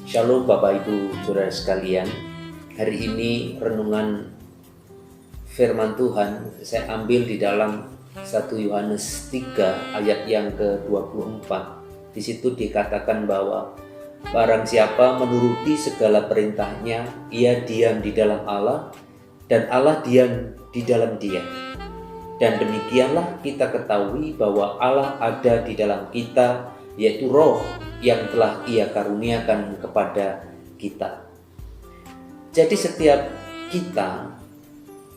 Shalom Bapak Ibu Saudara sekalian. Hari ini renungan firman Tuhan saya ambil di dalam 1 Yohanes 3 ayat yang ke-24. Di situ dikatakan bahwa barang siapa menuruti segala perintahnya, ia diam di dalam Allah dan Allah diam di dalam dia. Dan demikianlah kita ketahui bahwa Allah ada di dalam kita, yaitu Roh yang telah Ia karuniakan kepada kita. Jadi setiap kita,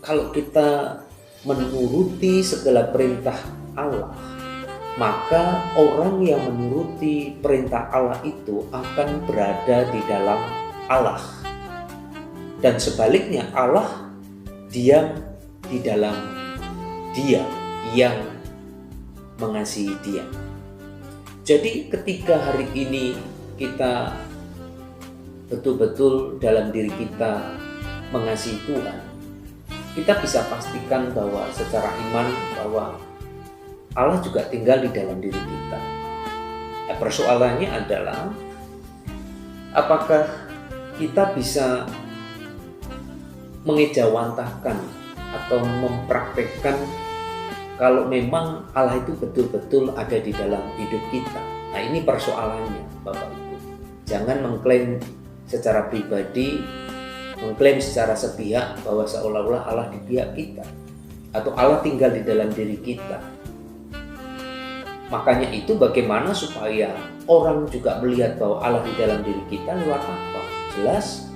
kalau kita menuruti segala perintah Allah, maka orang yang menuruti perintah Allah itu akan berada di dalam Allah. Dan sebaliknya Allah diam di dalam Dia yang mengasihi Dia. Jadi ketika hari ini kita betul-betul dalam diri kita mengasihi Tuhan, kita bisa pastikan bahwa secara iman bahwa Allah juga tinggal di dalam diri kita. Persoalannya adalah apakah kita bisa mengejawantahkan atau mempraktekkan kalau memang Allah itu betul-betul ada di dalam hidup kita. Nah, ini persoalannya Bapak Ibu. Jangan mengklaim secara pribadi, mengklaim secara sepihak bahwa seolah-olah Allah di pihak kita atau Allah tinggal di dalam diri kita. Makanya itu bagaimana supaya orang juga melihat bahwa Allah di dalam diri kita lewat apa? Jelas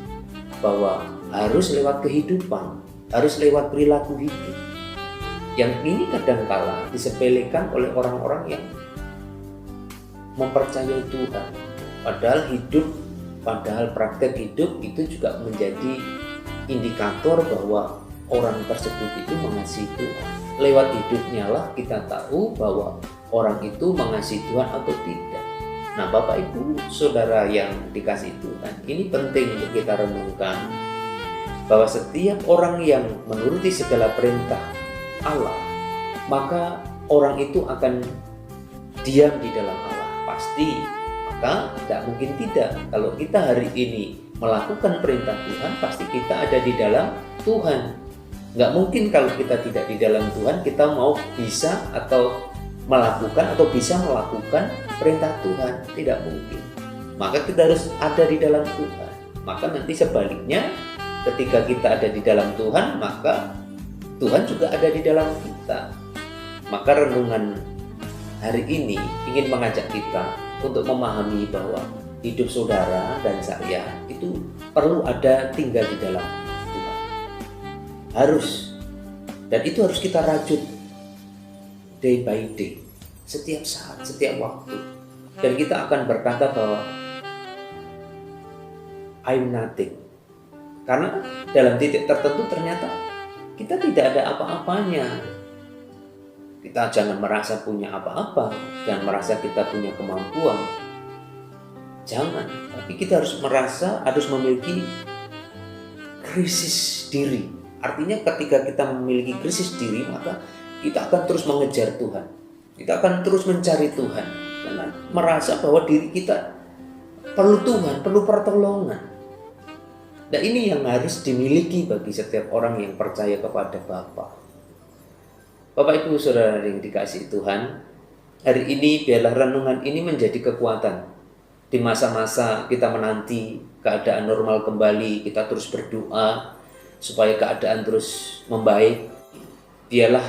bahwa harus lewat kehidupan, harus lewat perilaku hidup. Yang ini kadangkala disepelekan oleh orang-orang yang mempercayai Tuhan. Padahal praktek hidup itu juga menjadi indikator bahwa orang tersebut itu mengasihi Tuhan. Lewat hidupnya lah kita tahu bahwa orang itu mengasihi Tuhan atau tidak. Nah, Bapak Ibu Saudara yang dikasihi Tuhan, ini penting untuk kita renungkan bahwa setiap orang yang menuruti segala perintah Allah, maka orang itu akan diam di dalam Allah. Pasti, maka tidak mungkin tidak. Kalau kita hari ini melakukan perintah Tuhan, pasti kita ada di dalam Tuhan. Nggak mungkin kalau kita tidak di dalam Tuhan, kita mau bisa atau melakukan atau bisa melakukan perintah Tuhan. Tidak mungkin. Maka kita harus ada di dalam Tuhan. Maka nanti sebaliknya, ketika kita ada di dalam Tuhan, maka Tuhan juga ada di dalam kita. Maka renungan hari ini ingin mengajak kita untuk memahami bahwa hidup saudara dan saya itu perlu ada tinggal di dalam Tuhan. Harus. Dan itu harus kita rajut day by day, setiap saat, setiap waktu. Dan kita akan berkata bahwa I'm nothing. Karena dalam titik tertentu ternyata kita tidak ada apa-apanya. Kita jangan merasa punya apa-apa, jangan merasa kita punya kemampuan. Jangan, tapi kita harus merasa, harus memiliki krisis diri. Artinya ketika kita memiliki krisis diri, maka kita akan terus mengejar Tuhan. Kita akan terus mencari Tuhan. Karena merasa bahwa diri kita perlu Tuhan, perlu pertolongan. Dan ini yang harus dimiliki bagi setiap orang yang percaya kepada Bapa. Bapak Ibu Saudara yang dikasihi Tuhan, hari ini biarlah renungan ini menjadi kekuatan. Di masa-masa kita menanti keadaan normal kembali, kita terus berdoa supaya keadaan terus membaik. Biarlah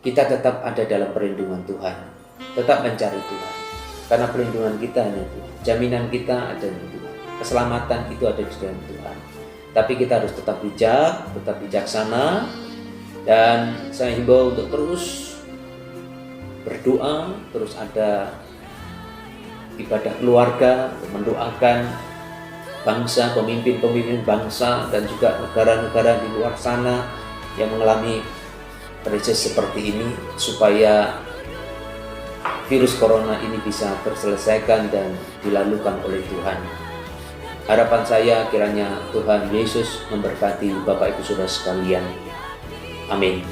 kita tetap ada dalam perlindungan Tuhan, tetap mencari Tuhan. Karena perlindungan kita hanya Tuhan, jaminan kita ada di Tuhan, keselamatan itu ada di dalam Tuhan. Tapi kita harus tetap bijak, tetap bijaksana. Dan saya himbau untuk terus berdoa, terus ada ibadah keluarga, mendoakan bangsa, pemimpin-pemimpin bangsa, dan juga negara-negara di luar sana yang mengalami krisis seperti ini, supaya virus corona ini bisa terselesaikan dan dilalukan oleh Tuhan. Harapan saya kiranya Tuhan Yesus memberkati Bapak Ibu Saudara sekalian. Amin.